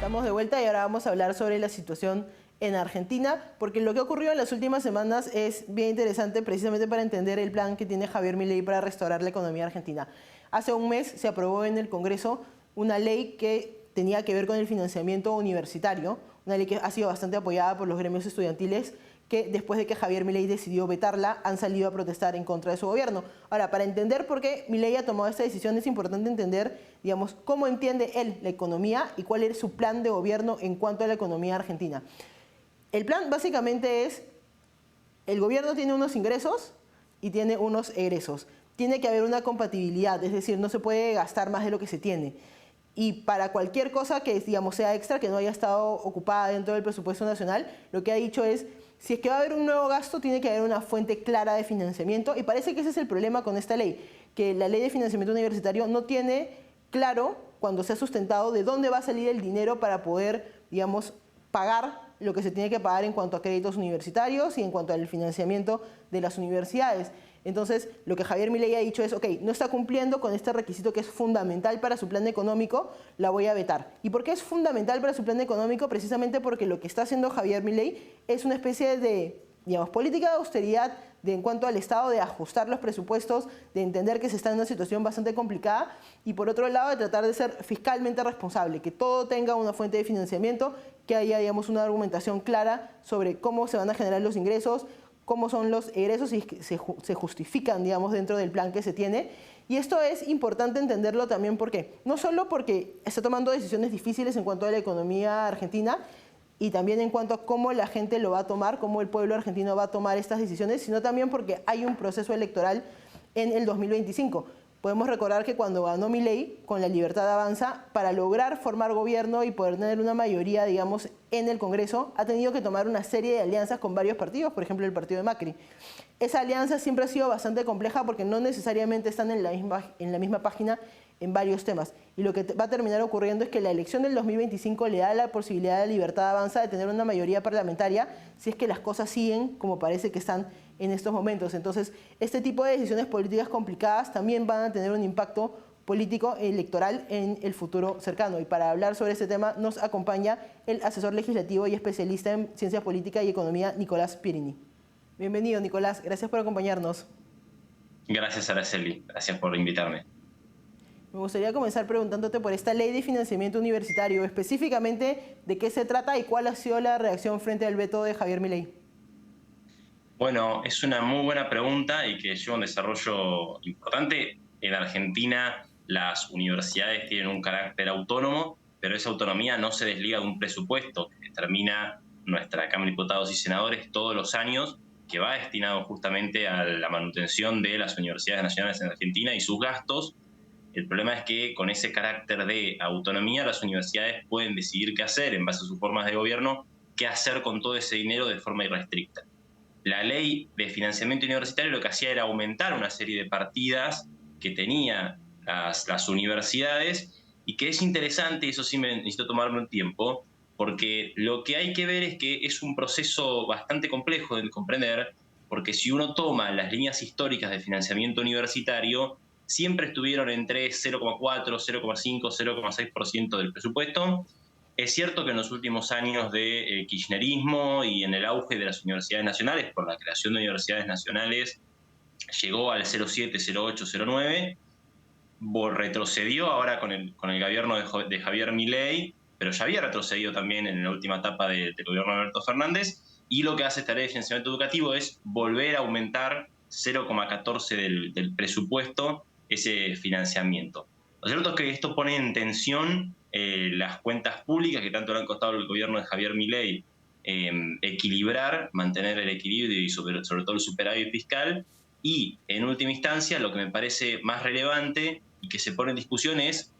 Estamos de vuelta y ahora vamos a hablar sobre la situación en Argentina, porque lo que ha ocurrido en las últimas semanas es bien interesante precisamente para entender el plan que tiene Javier Milei para restaurar la economía argentina. Hace un mes se aprobó en el Congreso una ley que tenía que ver con el financiamiento universitario, una ley que ha sido bastante apoyada por los gremios estudiantiles, que después de que Javier Milei decidió vetarla, han salido a protestar en contra de su gobierno. Ahora, para entender por qué Milei ha tomado esta decisión, es importante entender, digamos, cómo entiende él la economía y cuál es su plan de gobierno en cuanto a la economía argentina. El plan básicamente es, el gobierno tiene unos ingresos y tiene unos egresos. Tiene que haber una compatibilidad, es decir, no se puede gastar más de lo que se tiene. Y para cualquier cosa que, digamos, sea extra, que no haya estado ocupada dentro del presupuesto nacional, lo que ha dicho es, si es que va a haber un nuevo gasto, tiene que haber una fuente clara de financiamiento. Y parece que ese es el problema con esta ley, que la ley de financiamiento universitario no tiene claro, cuando se ha sustentado, de dónde va a salir el dinero para poder, digamos, pagar lo que se tiene que pagar en cuanto a créditos universitarios y en cuanto al financiamiento de las universidades. Entonces, lo que Javier Milei ha dicho es, ok, no está cumpliendo con este requisito que es fundamental para su plan económico, la voy a vetar. ¿Y por qué es fundamental para su plan económico? Precisamente porque lo que está haciendo Javier Milei es una especie de, digamos, política de austeridad en cuanto al Estado, de ajustar los presupuestos, de entender que se está en una situación bastante complicada y por otro lado de tratar de ser fiscalmente responsable, que todo tenga una fuente de financiamiento, que haya, digamos, una argumentación clara sobre cómo se van a generar los ingresos, cómo son los egresos y se justifican, digamos, dentro del plan que se tiene. Y esto es importante entenderlo también porque, no solo porque está tomando decisiones difíciles en cuanto a la economía argentina y también en cuanto a cómo la gente lo va a tomar, cómo el pueblo argentino va a tomar estas decisiones, sino también porque hay un proceso electoral en el 2025. Podemos recordar que cuando ganó Milei con La Libertad Avanza, para lograr formar gobierno y poder tener una mayoría, digamos, en el Congreso, ha tenido que tomar una serie de alianzas con varios partidos, por ejemplo, el partido de Macri. Esa alianza siempre ha sido bastante compleja porque no necesariamente están en la misma página en varios temas. Y lo que va a terminar ocurriendo es que la elección del 2025 le da la posibilidad a La Libertad Avanza de tener una mayoría parlamentaria si es que las cosas siguen como parece que están en estos momentos. Entonces, este tipo de decisiones políticas complicadas también van a tener un impacto político electoral en el futuro cercano. Y para hablar sobre este tema nos acompaña el asesor legislativo y especialista en ciencia política y economía, Nicolás Pirini. Bienvenido, Nicolás. Gracias por acompañarnos. Gracias, Araceli. Gracias por invitarme. Me gustaría comenzar preguntándote por esta ley de financiamiento universitario, específicamente de qué se trata y cuál ha sido la reacción frente al veto de Javier Milei. Bueno, es una muy buena pregunta y que lleva un desarrollo importante. En Argentina las universidades tienen un carácter autónomo, pero esa autonomía no se desliga de un presupuesto que determina nuestra Cámara de Diputados y Senadores todos los años, que va destinado justamente a la manutención de las universidades nacionales en Argentina y sus gastos. El problema es que con ese carácter de autonomía las universidades pueden decidir qué hacer en base a sus formas de gobierno, qué hacer con todo ese dinero de forma irrestricta. La ley de financiamiento universitario lo que hacía era aumentar una serie de partidas que tenían las universidades y que es interesante, y eso sí me necesito tomarme un tiempo, porque lo que hay que ver es que es un proceso bastante complejo de comprender, porque si uno toma las líneas históricas de financiamiento universitario, siempre estuvieron entre 0,4, 0,5, 0,6% del presupuesto. Es cierto que en los últimos años de kirchnerismo y en el auge de las universidades nacionales, por la creación de universidades nacionales, llegó al 0,7, 0,8, 0,9, retrocedió ahora con el gobierno de Javier Milei, pero ya había retrocedido también en la última etapa del gobierno de Alberto Fernández, y lo que hace esta ley de financiamiento educativo es volver a aumentar 0,14 del presupuesto ese financiamiento. Lo cierto es que esto pone en tensión las cuentas públicas que tanto le han costado al gobierno de Javier Milei equilibrar, mantener el equilibrio y sobre todo el superávit fiscal. Y en última instancia, lo que me parece más relevante y que se pone en discusión es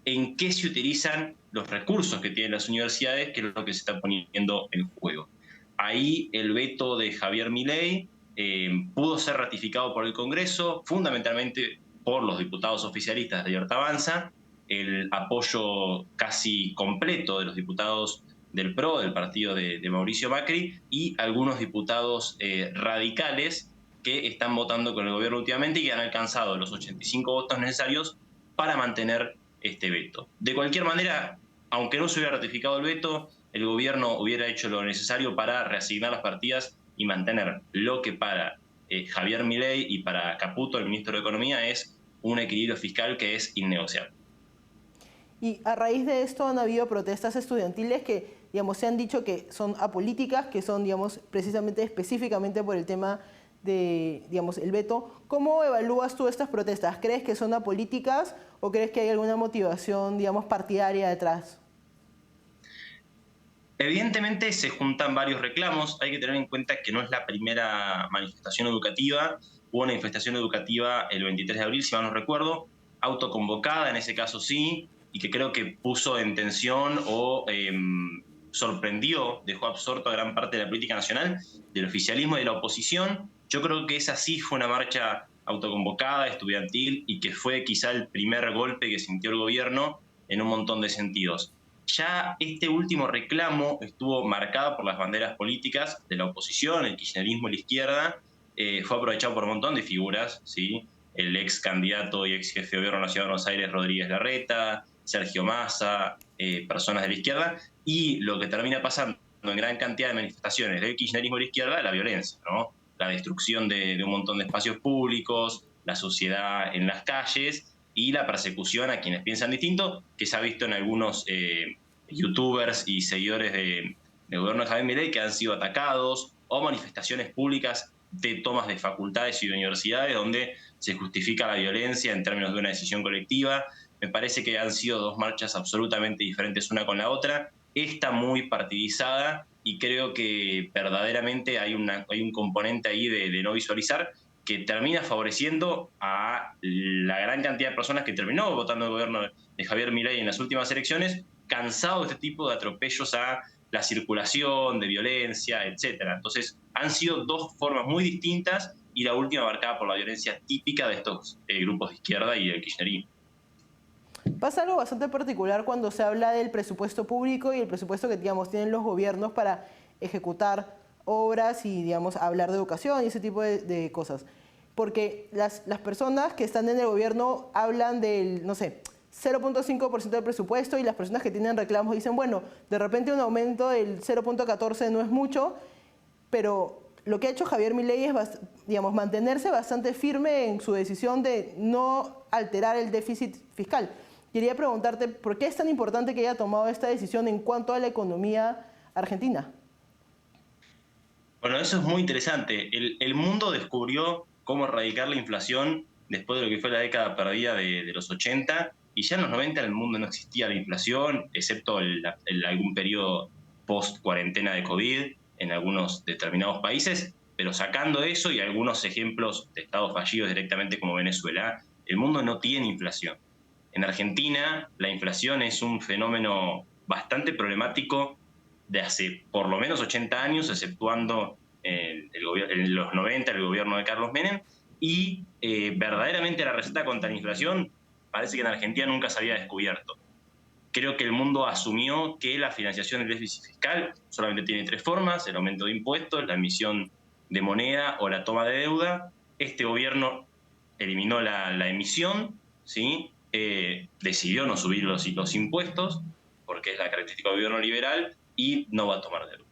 en qué se utilizan los recursos que tienen las universidades, que es lo que se está poniendo en juego. Ahí el veto de Javier Milei pudo ser ratificado por el Congreso, fundamentalmente por los diputados oficialistas de Libertad Avanza, el apoyo casi completo de los diputados del PRO, del partido de Mauricio Macri, y algunos diputados radicales que están votando con el gobierno últimamente y que han alcanzado los 85 votos necesarios para mantener este veto. De cualquier manera, aunque no se hubiera ratificado el veto, el gobierno hubiera hecho lo necesario para reasignar las partidas y mantener lo que para Javier Milei y para Caputo, el ministro de Economía, es un equilibrio fiscal que es innegociable. Y a raíz de esto han habido protestas estudiantiles que, digamos, se han dicho que son apolíticas, que son, digamos, precisamente específicamente por el tema de, digamos, el veto. ¿Cómo evalúas tú estas protestas? ¿Crees que son apolíticas o crees que hay alguna motivación, digamos, partidaria detrás? Evidentemente se juntan varios reclamos. Hay que tener en cuenta que no es la primera manifestación educativa. Hubo una manifestación educativa el 23 de abril, si mal no recuerdo, autoconvocada en ese caso sí, y que creo que puso en tensión o sorprendió, dejó absorto a gran parte de la política nacional, del oficialismo y de la oposición. Yo creo que esa sí fue una marcha autoconvocada, estudiantil, y que fue quizá el primer golpe que sintió el gobierno en un montón de sentidos. Ya este último reclamo estuvo marcado por las banderas políticas de la oposición, el kirchnerismo y la izquierda. Fue aprovechado por un montón de figuras, ¿sí? El ex candidato y ex jefe de gobierno de la Ciudad de Buenos Aires, Rodríguez Larreta, Sergio Massa, personas de la izquierda, y lo que termina pasando en gran cantidad de manifestaciones del kirchnerismo y la izquierda, la violencia, ¿no? La destrucción de un montón de espacios públicos, la suciedad en las calles y la persecución a quienes piensan distinto, que se ha visto en algunos youtubers y seguidores del gobierno de Javier Milei que han sido atacados, o manifestaciones públicas de tomas de facultades y de universidades donde se justifica la violencia en términos de una decisión colectiva. Me parece que han sido dos marchas absolutamente diferentes una con la otra, esta muy partidizada, y creo que verdaderamente hay un componente ahí de no visualizar que termina favoreciendo a la gran cantidad de personas que terminó votando el gobierno de Javier Milei en las últimas elecciones, cansado de este tipo de atropellos a la circulación, de violencia, etcétera. Entonces, han sido dos formas muy distintas, y la última marcada por la violencia típica de estos grupos de izquierda y del kirchnerismo. Pasa algo bastante particular cuando se habla del presupuesto público y el presupuesto que, digamos, tienen los gobiernos para ejecutar obras y, digamos, hablar de educación y ese tipo de cosas. Porque las personas que están en el gobierno hablan del, no sé, 0.5% del presupuesto, y las personas que tienen reclamos dicen, bueno, de repente un aumento del 0.14 no es mucho, pero lo que ha hecho Javier Milei es, digamos, mantenerse bastante firme en su decisión de no alterar el déficit fiscal. Quería preguntarte, ¿por qué es tan importante que haya tomado esta decisión en cuanto a la economía argentina? Bueno, eso es muy interesante. El mundo descubrió cómo erradicar la inflación después de lo que fue la década perdida de los 80, y ya en los 90 en el mundo no existía la inflación, excepto algún periodo post-cuarentena de COVID en algunos determinados países, pero sacando eso y algunos ejemplos de estados fallidos directamente como Venezuela, el mundo no tiene inflación. En Argentina, la inflación es un fenómeno bastante problemático de hace por lo menos 80 años, exceptuando en los 90 el gobierno de Carlos Menem, y verdaderamente la receta contra la inflación parece que en Argentina nunca se había descubierto. Creo que el mundo asumió que la financiación del déficit fiscal solamente tiene tres formas: el aumento de impuestos, la emisión de moneda o la toma de deuda. Este gobierno eliminó la emisión, ¿sí? Decidió no subir los impuestos, porque es la característica del gobierno liberal, y no va a tomar deuda.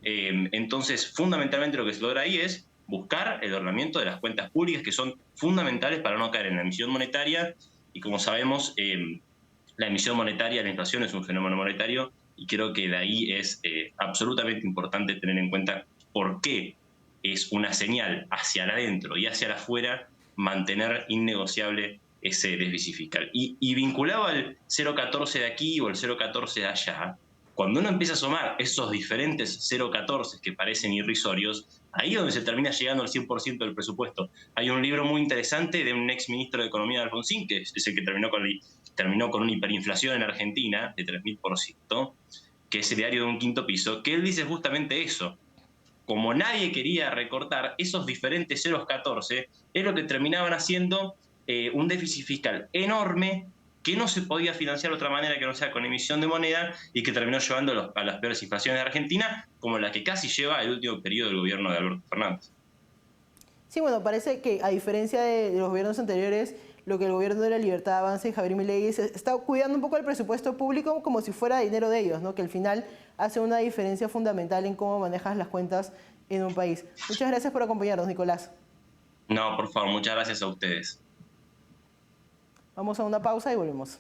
Entonces, fundamentalmente lo que se logra ahí es buscar el ordenamiento de las cuentas públicas, que son fundamentales para no caer en la emisión monetaria, y como sabemos, la emisión monetaria, la inflación es un fenómeno monetario, y creo que de ahí es absolutamente importante tener en cuenta por qué es una señal hacia adentro y hacia afuera mantener innegociable ese déficit fiscal. Y vinculado al 0,14 de aquí o el 0,14 de allá, cuando uno empieza a sumar esos diferentes 0,14 que parecen irrisorios, ahí es donde se termina llegando al 100% del presupuesto. Hay un libro muy interesante de un ex ministro de Economía de Alfonsín, que es el que terminó con una hiperinflación en Argentina de 3.000%, que es el diario de un quinto piso, que él dice justamente eso. Como nadie quería recortar esos diferentes 0,14, es lo que terminaban haciendo un déficit fiscal enorme que no se podía financiar de otra manera que no sea con emisión de moneda, y que terminó llevando a las peores inflaciones de Argentina, como la que casi lleva el último periodo del gobierno de Alberto Fernández. Sí, bueno, parece que a diferencia de los gobiernos anteriores, lo que el gobierno de la Libertad Avanza y Javier Milei está cuidando un poco el presupuesto público como si fuera dinero de ellos, ¿no? Que al final hace una diferencia fundamental en cómo manejas las cuentas en un país. Muchas gracias por acompañarnos, Nicolás. No, por favor, muchas gracias a ustedes. Vamos a una pausa y volvemos.